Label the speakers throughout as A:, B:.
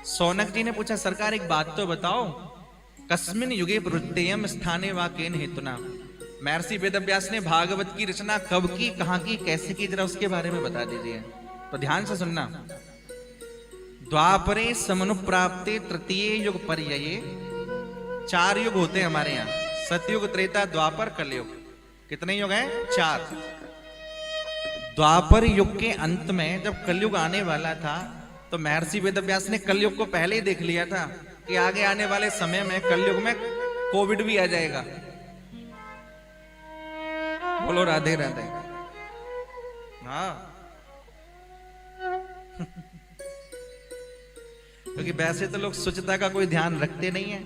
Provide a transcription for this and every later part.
A: सौनक जी ने पूछा, सरकार एक बात तो बताओ, कस्मिन युगे प्रवृत्तेयम स्थाने वा केन हेतुना। महर्षि वेदव्यास ने भागवत की रचना कब की, कहां की, कैसे की, जरा उसके बारे में बता दीजिए। तो ध्यान से सुनना। द्वापरे समनुप्राप्ते तृतीय युग पर्यये। 4 युग होते हैं हमारे यहाँ, सतयुग, त्रेता, द्वापर, कलयुग। कितने युग हैं? 4। द्वापर युग के अंत में जब कलयुग आने वाला था, तो महर्षि वेदव्यास ने कलयुग को पहले ही देख लिया था कि आगे आने वाले समय में कलयुग में कोविड भी आ जाएगा। बोलो राधे राधे। हाँ क्योंकि वैसे तो लोग स्वच्छता का कोई ध्यान रखते नहीं है,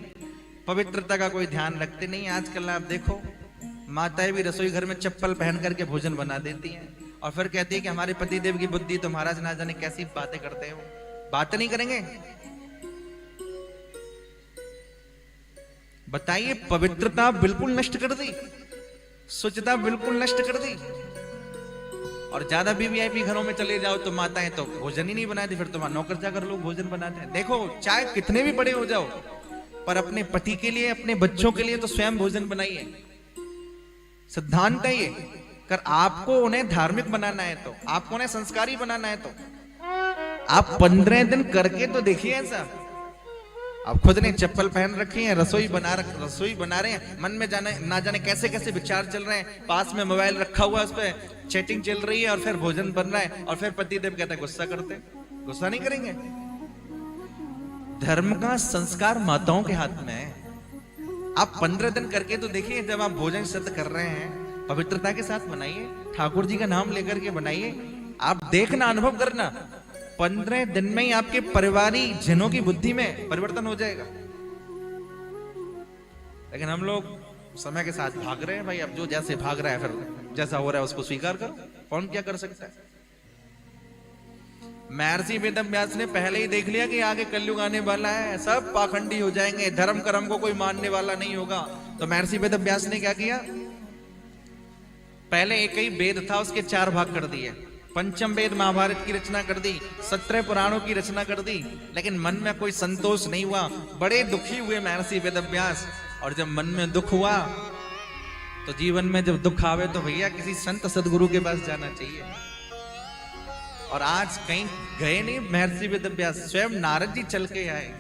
A: पवित्रता का कोई ध्यान रखते नहीं है। आजकल आप देखो, माताएं भी रसोई घर में चप्पल पहन करके भोजन बना देती हैं और फिर कहती है कि हमारे पतिदेव की बुद्धि तो महाराज ना जाने कैसी बातें करते हो। बात नहीं करेंगे? बताइए, पवित्रता बिल्कुल नष्ट कर दी, स्वच्छता बिल्कुल नष्ट कर दी। और ज्यादा वीवीआईपी घरों में चले जाओ तो माताएं तो भोजन ही नहीं बनाती, फिर तो वहां नौकर चाकर लोग भोजन बनाते हैं। देखो, चाहे कितने भी बड़े हो जाओ, पर अपने पति के लिए, अपने बच्चों के लिए तो स्वयं भोजन बनाइए। सिद्धांत है ये। कर आपको उन्हें धार्मिक बनाना है तो, आपको उन्हें संस्कारी बनाना है तो आप 15 दिन करके तो देखिए ऐसा। आप खुद ने चप्पल पहन रखी है, रसोई बना रहे हैं, मन में जाने ना जाने कैसे कैसे विचार चल रहे हैं, पास में मोबाइल रखा हुआ है, उस पर चैटिंग चल रही है और फिर भोजन बन रहा है और फिर पतिदेव कहते हैं गुस्सा करते। गुस्सा नहीं करेंगे? धर्म का संस्कार माताओं के हाथ में है। आप 15 दिन करके तो देखिए, जब आप भोजन सिद्ध कर रहे हैं, पवित्रता के साथ बनाइए, ठाकुर जी का नाम लेकर के बनाइए। आप देखना, अनुभव करना, 15 दिन में ही आपके परिवारिक जनों की बुद्धि में परिवर्तन हो जाएगा। लेकिन हम लोग समय के साथ भाग रहे हैं भाई। अब जो जैसे भाग रहा है, फिर जैसा हो रहा है उसको स्वीकार करो। कौन क्या कर सकता है? महर्षि वेदव्यास ने पहले ही देख लिया कि आगे कलयुग आने वाला है, सब पाखंडी हो जाएंगे, धर्म कर्म को कोई मानने वाला नहीं होगा। तो महर्षि वेदव्यास ने क्या किया? पहले एक ही वेद था, उसके 4 भाग कर दिए। पंचम वेद महाभारत की रचना कर दी, 17 पुराणों की रचना कर दी। लेकिन मन में कोई संतोष नहीं हुआ, बड़े दुखी हुए महर्षि वेदव्यास। और जब मन में दुख हुआ, तो जीवन में जब दुख आवे तो भैया किसी संत सदगुरु के पास जाना चाहिए। और आज कहीं गए नहीं महर्षि वेदव्यास, स्वयं नारद जी चल के आए।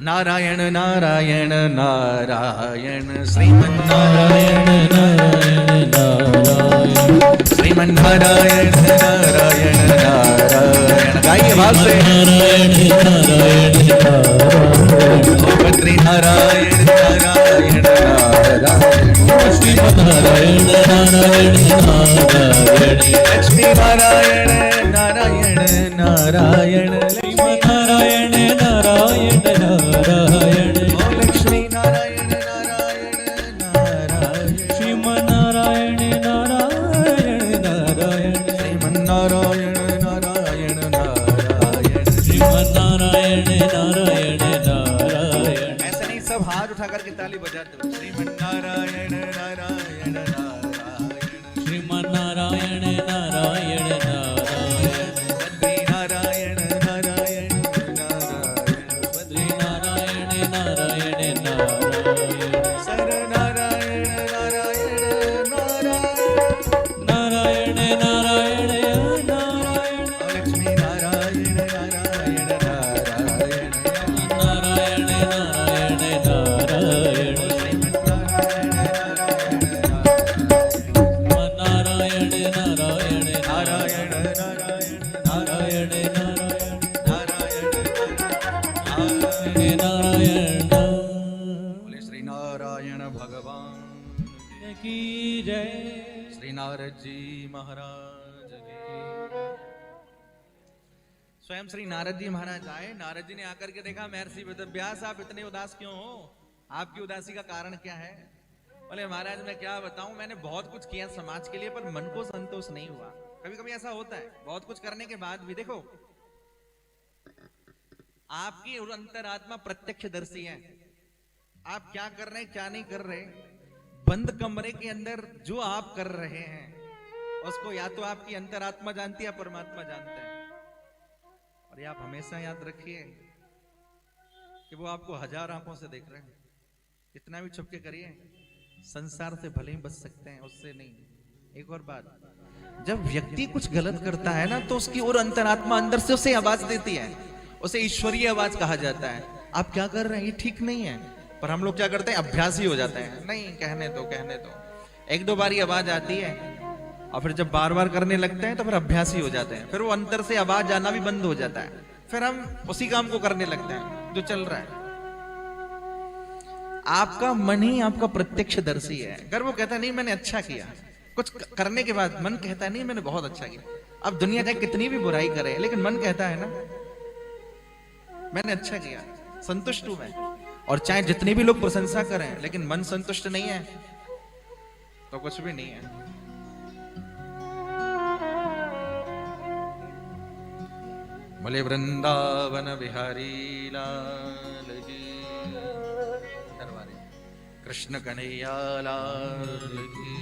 A: नारायण नारायण नारायण श्रीमन नारायण नारायण नारायण श्रीमन नारायण नारायण नारायण। गाइए भाव से। नारायण नारायण नारायण बद्री नारायण नारायण नारायण श्रीमन नारायण नारायण नारायण लक्ष्मी नारायण नारायण नारायण लक्ष्मी नारायण नारायण नारायण लक्ष्मी नारायण नारायण नारायण श्रीमन नारायण नारायण नारायण श्रीमन नारायण नारायण नारायण श्रीमन नारायण नारायण नारायण। ऐसे नहीं, सब हाथ उठा करके ताली बजाते हो। श्रीमन नारायण नारायण नारायण श्रीमन नारायण नारायण नारायण बद्री नारायण नारायण नारायण बद्री नारायण नारायण नारायण सर नारायण नारायण नारायण नारायण नारायण नारायण लक्ष्मी नारायण नारायण नारायण नारायण नारायण नारायण श्रीमन नारायण नारायण नारायण नारायण नारायण नारायण नारायण नारायण। बोले श्री नारायण भगवान की जय। श्री नारद जी महाराज की। स्वयं श्री नारद जी महाराज आए। नारद जी ने आकर के देखा, महर्षि वेदव्यास आप इतने उदास क्यों हो? आपकी उदासी का कारण क्या है? बोले महाराज मैं क्या बताऊं, मैंने बहुत कुछ किया समाज के लिए, पर मन को संतोष नहीं हुआ। कभी कभी ऐसा होता है, बहुत कुछ करने के बाद भी। देखो, आपकी अंतरात्मा प्रत्यक्षदर्शी है। आप क्या कर रहे हैं, क्या नहीं कर रहे, बंद कमरे के अंदर जो आप कर रहे हैं उसको या तो आपकी अंतरात्मा जानती है या परमात्मा जानता है। और ये आप हमेशा याद रखिए, कि वो आपको 1000 आंखों से देख रहे हैं। कितना भी छुपके करिए, संसार से भले ही बच सकते हैं, उससे नहीं। एक और बात, जब व्यक्ति कुछ गलत करता है ना, तो उसकी और अंतरात्मा अंदर से उसे आवाज देती है, उसे ईश्वरीय आवाज कहा जाता है। आप क्या कर रहे हैं, ये ठीक नहीं है। पर हम लोग क्या करते हैं, अभ्यास ही हो जाते हैं, नहीं कहने दो कहने दो। एक दो बारी आवाज आती है और फिर जब बार बार करने लगते हैं तो फिर अभ्यास ही हो जाते हैं, फिर वो अंदर से आवाज आना भी बंद हो जाता है, फिर हम उसी काम को करने लगते हैं जो चल रहा है। आपका मन ही आपका प्रत्यक्षदर्शी है। अगर वो कहता है नहीं मैंने अच्छा किया, कुछ करने के बाद मन कहता है नहीं मैंने बहुत अच्छा किया, अब दुनिया चाहे कितनी भी बुराई करे लेकिन मन कहता है ना मैंने अच्छा किया, संतुष्ट हूं मैं। और चाहे जितनी भी लोग प्रशंसा करें लेकिन मन संतुष्ट नहीं है तो कुछ भी नहीं है। बोले वृंदावन बिहारी लाल की, कृष्ण कन्हैया लाल की।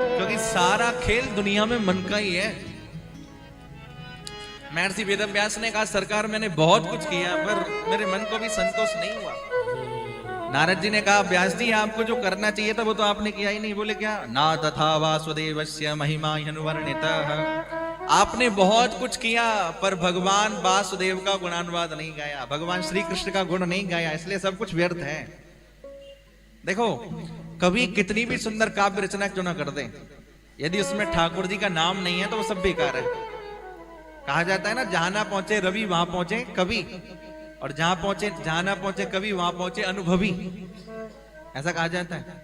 A: क्योंकि सारा खेल दुनिया में मन का ही है। महर्षि वेदव्यास ने कहा सरकार मैंने बहुत कुछ किया पर मेरे मन को भी संतोष नहीं हुआ। नारद जी ने कहा व्यास जी आपको जो करना चाहिए था वो तो आपने किया ही नहीं। बोले क्या, ना तथा वासुदेवस्य महिमा ह्यनुवर्णितः। आपने बहुत कुछ किया पर भगवान वासुदेव का गुणानुवाद नहीं गाया, भगवान श्री कृष्ण का गुण नहीं गाया, इसलिए सब कुछ व्यर्थ है। देखो कभी कितनी भी सुंदर काव्य रचना क्यों ना कर दे, यदि उसमें ठाकुर जी का नाम नहीं है तो वो सब बेकार है। कहा जाता है ना जहां ना पहुंचे रवि वहां पहुंचे कवि, और जहां ना पहुंचे कवि वहां पहुंचे अनुभवी, ऐसा कहा जाता है।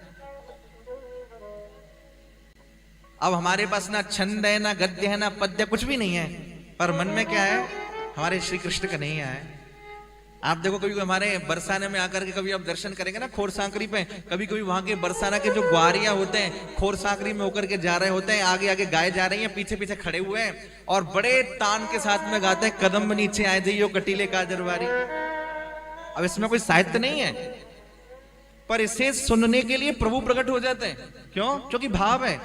A: अब हमारे पास ना छंद है ना गद्य है ना पद्य, कुछ भी नहीं है, पर मन में क्या है, हमारे श्री कृष्ण का नहीं है। आप देखो कभी हमारे बरसाने में आकर के कभी आप दर्शन करेंगे ना खोर सांकरी पे, कभी कभी वहां के बरसाना के जो ग्वारियां होते हैं खोर सांकरी में होकर के जा रहे होते हैं, आगे आगे गाय जा रही हैं, पीछे पीछे खड़े हुए हैं और बड़े तान के साथ में गाते हैं, कदम नीचे आए जाइयो कटीले काजरवारी। अब इसमें कोई साहित्य नहीं है, पर इसे सुनने के लिए प्रभु प्रकट हो जाते हैं। क्यों? क्योंकि भाव है।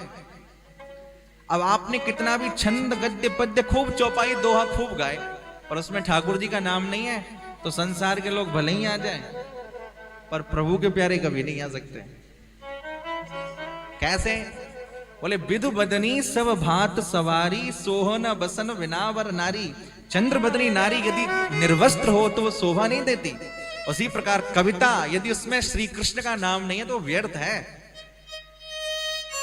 A: अब आपने कितना भी छंद गद्य पद्य खूब चौपाई दोहा खूब गाए और उसमें ठाकुर जी का नाम नहीं है तो संसार के लोग भले ही आ जाएं पर प्रभु के प्यारे कभी नहीं आ सकते। कैसे? बोले विधु बदनी सब भात सवारी, सोहन बसन विनावर नारी। चंद्र बदनी नारी यदि निर्वस्त्र हो तो वो शोभा नहीं देती, उसी प्रकार कविता यदि उसमें श्री कृष्ण का नाम नहीं है तो व्यर्थ है।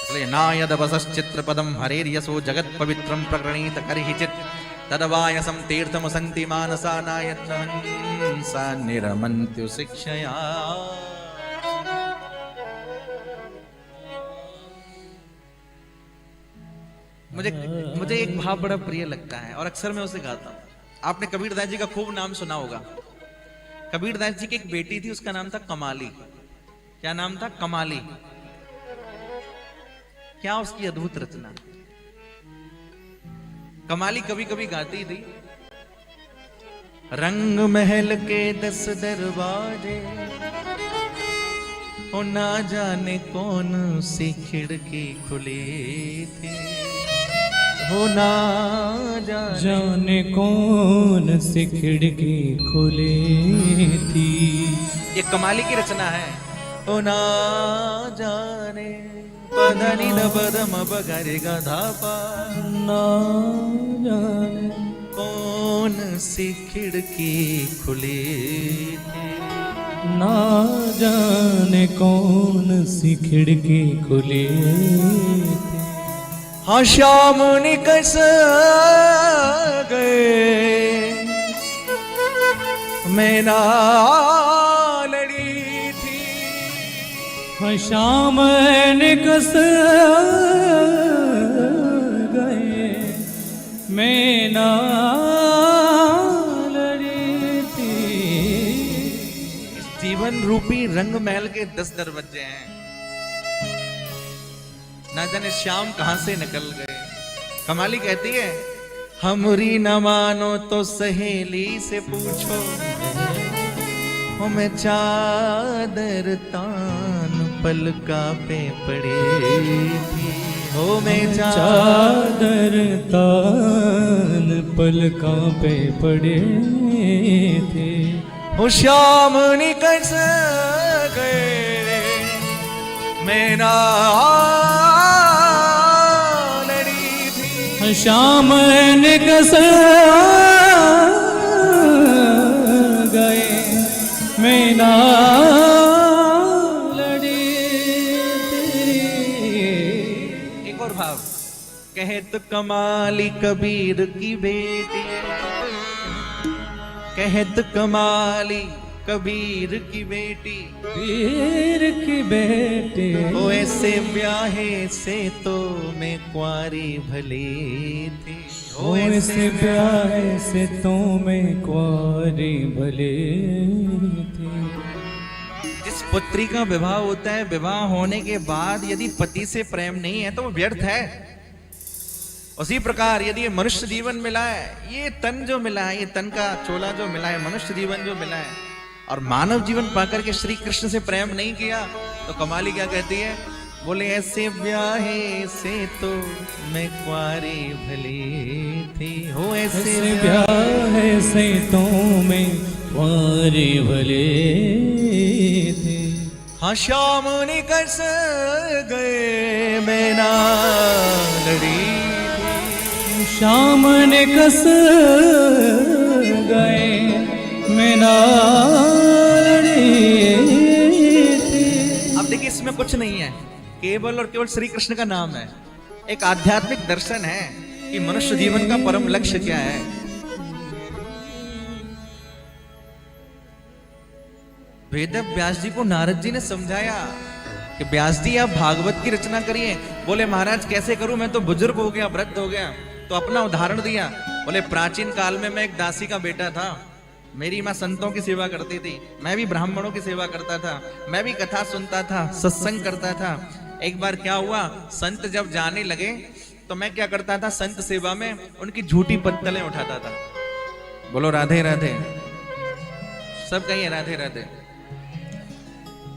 A: इसलिए ना यद वसश्चित्र पदम हरेर्यसो जगत पवित्रम प्रकरणीत करहिचित तदवायसम तीर्थम संति मानसा नायत्सा निरमन्त्यु शिक्षया। मुझे एक भाव बड़ा प्रिय लगता है और अक्सर मैं उसे गाता हूं। आपने कबीरदास जी का खूब नाम सुना होगा। कबीरदास जी की एक बेटी थी, उसका नाम था कमाली। क्या नाम था? कमाली। क्या उसकी अद्भुत रचना। कमाली कभी कभी गाती थी, रंग महल के 10 दरवाजे हो ना जाने कौन सी खिड़की खुली थी, हो ना जाने कौन सी खिड़की खुली थी। ये कमाली की रचना है। हो ना जाने पदनी दबदम बगरे गधापा, ना जाने कौन सी खिड़की खुली थी, ना जाने कौन सी खिड़की खुली थी। हाँ श्याम निकस गए मैं ना लड़ी थी। हाँ श्याम निकस गए मैं ना लड़ी थी। इस जीवन रूपी रंग महल के 10 दरवाजे हैं, ना जाने श्याम कहां से निकल गए। कमाली कहती है हमरी न मानो तो सहेली से पूछो, मैं चादर तान पलका पे पड़ी थी। हो मैं
B: चादर तान पलकों पे पड़े थे।
A: हो श्याम निकस गए मैं ना लड़ी थी।
B: शाम निकस गए मैं ना लड़ी तेरी।
A: एक और भाव, कहत कमाली कबीर की बेटी, कहत कमाली कबीर की बेटी,
B: पीर की बेटी
A: ओ ऐसे ब्याहे से तो मैं कुंवारी भली थी।
B: ओ ऐसे ब्याह से तो मैं कुंवारी भले थी।
A: जिस पुत्री का विवाह होता है, विवाह होने के बाद यदि पति से प्रेम नहीं है तो वो व्यर्थ है। उसी प्रकार यदि ये मनुष्य जीवन मिला है, ये तन जो मिला है, ये तन का चोला जो मिला है, मनुष्य जीवन जो मिला है, और मानव जीवन पाकर के श्री कृष्ण से प्रेम नहीं किया तो कमाली क्या कहती है, बोले ऐसे ब्याहे से तो मैं कुंवारी भली थी। हो ऐसे
B: ब्याह से तो मैं कुंवारी भले थे।
A: हाँ श्याम निकस गए मैं ना लड़ी थी।
B: शाम ने कस गए मैं ना लड़ी थी।
A: अब देखिए इसमें कुछ नहीं है, केवल और केवल श्री कृष्ण का नाम है। एक आध्यात्मिक दर्शन है कि मनुष्य जीवन का परम लक्ष्य क्या है। वेद व्यास जी को नारद जी ने समझाया कि व्यास जी आप भागवत की रचना करिए। बोले महाराज कैसे करूं, मैं तो बुजुर्ग हो गया, वृद्ध हो गया। तो अपना उदाहरण दिया, बोले प्राचीन काल में मैं एक दासी का बेटा था, मेरी माँ संतों की सेवा करती थी, मैं भी ब्राह्मणों की सेवा करता था, मैं भी कथा सुनता था, सत्संग करता था। एक बार क्या हुआ, संत जब जाने लगे तो मैं क्या करता था, संत सेवा में उनकी झूठी पत्तलें उठाता था। बोलो राधे राधे, सब कहिए राधे राधे।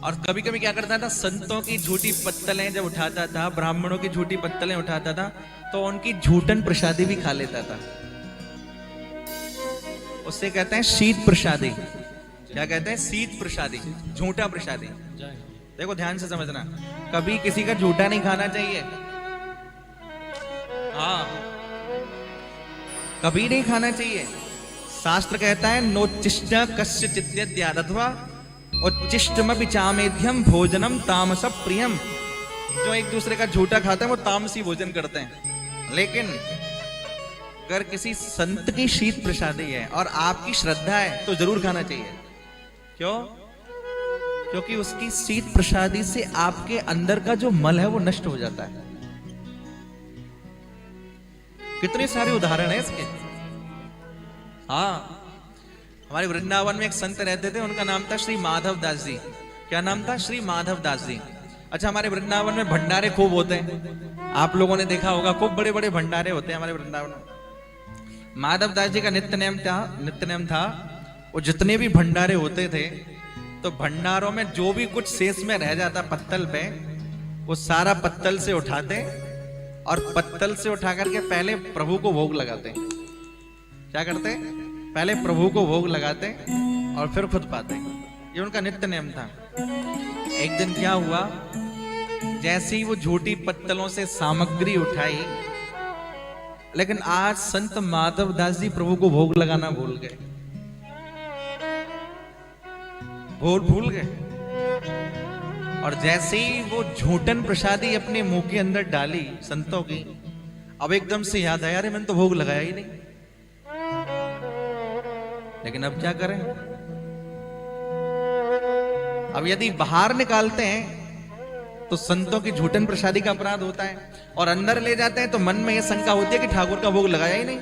A: और कभी कभी क्या करता था, संतों की झूठी पत्तलें जब उठाता था, ब्राह्मणों की झूठी पत्तलें उठाता था, तो उनकी झूठन प्रसादी भी खा लेता था। उससे कहते हैं शीत प्रसादी। क्या कहते हैं, शीत प्रसादी, झूठा प्रसादी। देखो ध्यान से समझना, कभी किसी का झूठा नहीं खाना चाहिए। हाँ, कभी नहीं खाना चाहिए। शास्त्र कहता है नोच्चिष्ट कस्य चिद्यद्याद अथवा उच्चिष्टमपि चामेध्यम भोजनम तामस प्रियम। जो एक दूसरे का झूठा खाते हैं वो तामसी भोजन करते हैं। लेकिन अगर किसी संत की शीत प्रसादी है और आपकी श्रद्धा है तो जरूर खाना चाहिए। क्यों? क्योंकि उसकी शीत प्रसादी से आपके अंदर का जो मल है वो नष्ट हो जाता है। कितने सारे उदाहरण है इसके। हाँ, हमारे वृंदावन में एक संत रहते थे, उनका नाम था श्री माधव दास जी। क्या नाम था? श्री माधव दास जी। अच्छा, हमारे वृंदावन में भंडारे खूब होते हैं, आप लोगों ने देखा होगा, खूब बड़े बड़े भंडारे होते हैं हमारे वृंदावन में। माधव दास जी का नित्य नेम था वो जितने भी भंडारे होते थे तो भंडारों में जो भी कुछ शेष में रह जाता पत्तल पे, वो सारा पत्तल से उठाते और पत्तल से उठा करके पहले प्रभु को भोग लगाते। क्या करते? पहले प्रभु को भोग लगाते और फिर खुद पाते। ये उनका नित्य नेम था। एक दिन क्या हुआ, जैसे ही वो झूठी पत्तलों से सामग्री उठाई, लेकिन आज संत माधव दास जी प्रभु को भोग लगाना भूल गए। भूल गए। और जैसे ही वो झूठन प्रसादी अपने मुंह के अंदर डाली संतों की, अब एकदम से याद आया, अरे मैंने तो भोग लगाया ही नहीं। लेकिन अब क्या करें? अब यदि बाहर निकालते हैं तो संतों की झूठन प्रसादी का अपराध होता है, और अंदर ले जाते हैं तो मन में यह शंका होती है कि ठाकुर का भोग लगाया ही नहीं।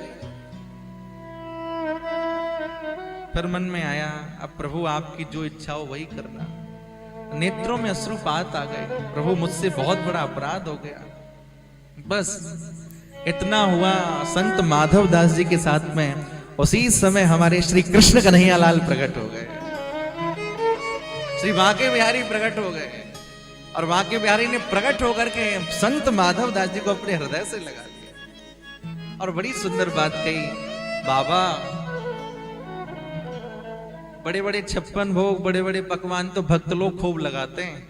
A: फिर मन में आया, अब प्रभु आपकी जो इच्छा हो वही करना। नेत्रों में अश्रुपात आ गए, प्रभु मुझसे बहुत बड़ा अपराध हो गया। बस इतना हुआ, संत माधव दास जी के साथ में उसी समय हमारे श्री कृष्ण कन्हैया लाल प्रकट हो गए, श्री बांके बिहारी प्रकट हो गए। और बांके बिहारी ने प्रकट होकर के संत माधव दास जी को अपने हृदय से लगा दिया और बड़ी सुंदर बात कही, बाबा बड़े बड़े 56 भोग, बड़े बड़े पकवान तो भक्त लोग खूब लगाते हैं,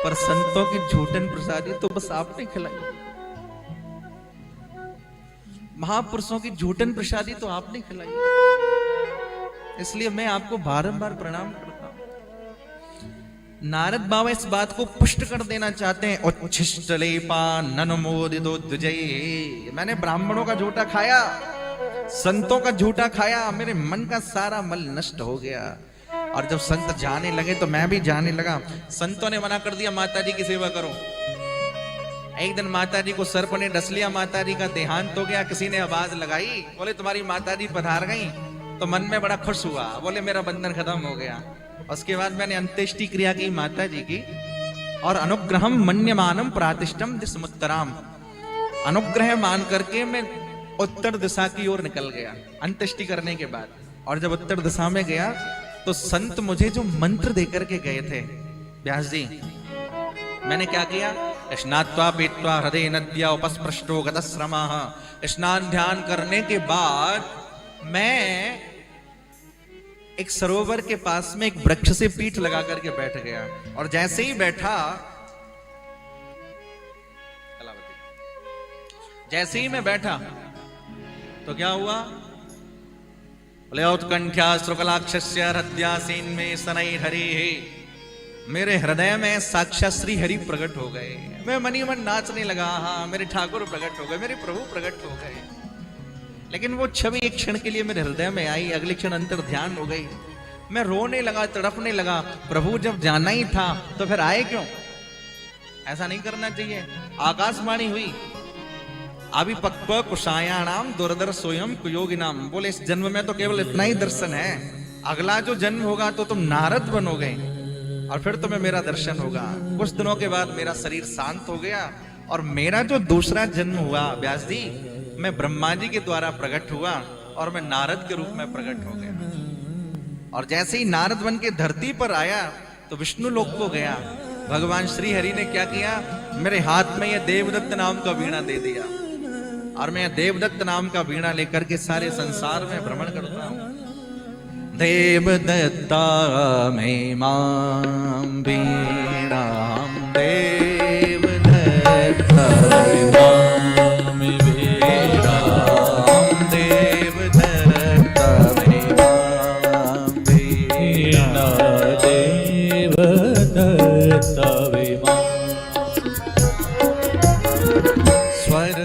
A: पर संतों की झूठन प्रसादी तो बस आपने खिलाई। महापुरुषों की झूठन प्रसादी तो आपने खिलाई, इसलिए मैं आपको बारंबार प्रणाम करता हूं। नारद बाबा इस बात को पुष्ट कर देना चाहते हैं, उच्छिष्टलेपा ननुमोदितो द्विजये, मैंने ब्राह्मणों का झूठा खाया, संतों का झूठा खाया, मेरे मन का सारा मल नष्ट हो गया। और जब संत जाने लगे तो मैं भी जाने लगा। संतों ने मना कर दिया माता जी की सेवा करो। एक दिन माता जी को सर्प ने डस लिया, माता जी का देहांत हो गया। किसी ने आवाज लगाई, बोले तुम्हारी माता जी पधार गई, तो मन में बड़ा खुश हुआ, बोले मेरा बंधन खत्म हो गया। उसके बाद मैंने अंत्येष्टि क्रिया की माता जी की, और अनुग्रहम मन्यमानम प्रातिष्ठम दिशमुत्तराम, अनुग्रह मान करके मैं उत्तर दिशा की ओर निकल गया अंत्येष्टि करने के बाद। और जब उत्तर दिशा में गया तो संत मुझे जो मंत्र देकर के गए थे व्यास जी, मैंने क्या किया, स्नात्वा पीत्वा हृदय नद्या उपस्पृष्टो गतश्रमाः, स्नान ध्यान करने के बाद मैं एक सरोवर के पास में एक वृक्ष से पीठ लगा करके बैठ गया। और जैसे ही बैठा, जैसे ही मैं बैठा तो क्या हुआ, बोले उत्कंठ्या श्रुकलाक्षस्य हृदयासीन में सनई हरि, मेरे हृदय में साक्षात श्री हरि प्रकट हो गए। मैं मनी मन नाचने लगा, हाँ मेरे ठाकुर प्रकट हो गए, मेरे प्रभु प्रकट हो गए। लेकिन वो छवि एक क्षण के लिए मेरे हृदय में आई, अगले क्षण अंतर ध्यान हो गई। मैं रोने लगा, तड़पने लगा, प्रभु जब जाना ही था तो फिर आए क्यों? ऐसा नहीं करना चाहिए। आकाशवाणी हुई, अभिपक्व कुशायाणाम दुर्धर सोयम कुयोगिनाम, बोले इस जन्म में तो केवल इतना ही दर्शन है, अगला जो जन्म होगा तो तुम नारद बनोगे और फिर तुम्हें मेरा दर्शन होगा। कुछ दिनों के बाद मेरा शरीर शांत हो गया और मेरा जो दूसरा जन्म हुआ व्यास जी, मैं ब्रह्मा जी के द्वारा प्रकट हुआ और मैं नारद के रूप में प्रकट हो गया। और जैसे ही नारद बन के धरती पर आया तो विष्णु लोक को गया। भगवान श्री हरि ने क्या किया, मेरे हाथ में यह देवदत्त नाम का वीणा दे दिया और मैं देवदत्त नाम का वीणा लेकर के सारे संसार में भ्रमण करता हूं। देवदत्ता में मां वीणा, देवदत्ता में वीणा, देवदत्ता में मां वीणा, देवदत्ता में मां स्वर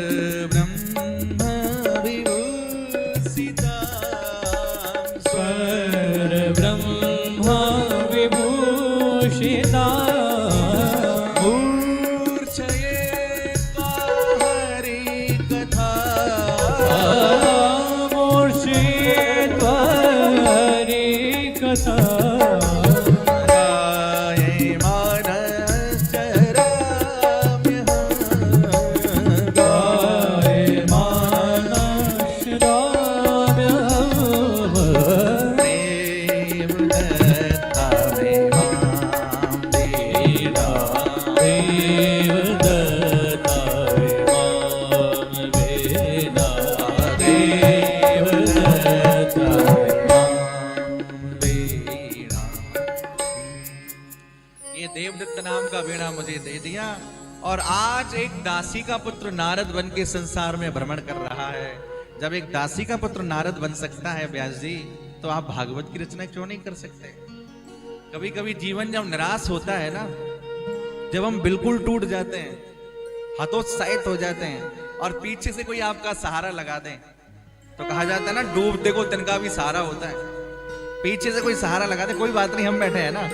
A: देवदत्त नाम का वीणा मुझे दे दिया और आज एक दासी का पुत्र नारद बन के संसार में भ्रमण कर रहा है। जब एक दासी का पुत्र नारद बन सकता है व्यास जी, तो आप भागवत की रचना क्यों नहीं कर सकते? कभी कभी जीवन जब निराश होता है ना, जब हम बिल्कुल टूट जाते हैं, हतोत्साहित हो जाते हैं और पीछे से कोई आपका सहारा लगा दे, तो कहा जाता है ना, डूबते को तिनका भी सहारा होता है। पीछे से कोई सहारा लगा दे, कोई बात नहीं हम बैठे हैं ना,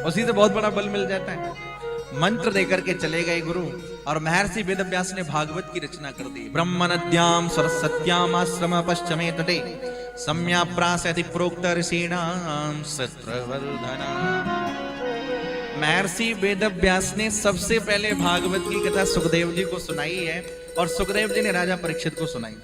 A: उसी से बहुत बड़ा बल मिल जाता है। मंत्र देकर के चले गए गुरु और महर्षि वेदव्यास ने भागवत की रचना कर दी। ब्रह्म नद्याम सरस्वत्याम आश्रम पश्चिमे तटे सम्याप्रासति प्रोक्त ऋषीणाम सत्रवर्धना। महर्षि वेदव्यास ने सबसे पहले भागवत की कथा सुखदेव जी को सुनाई है और सुखदेव जी ने राजा परीक्षित को सुनाई।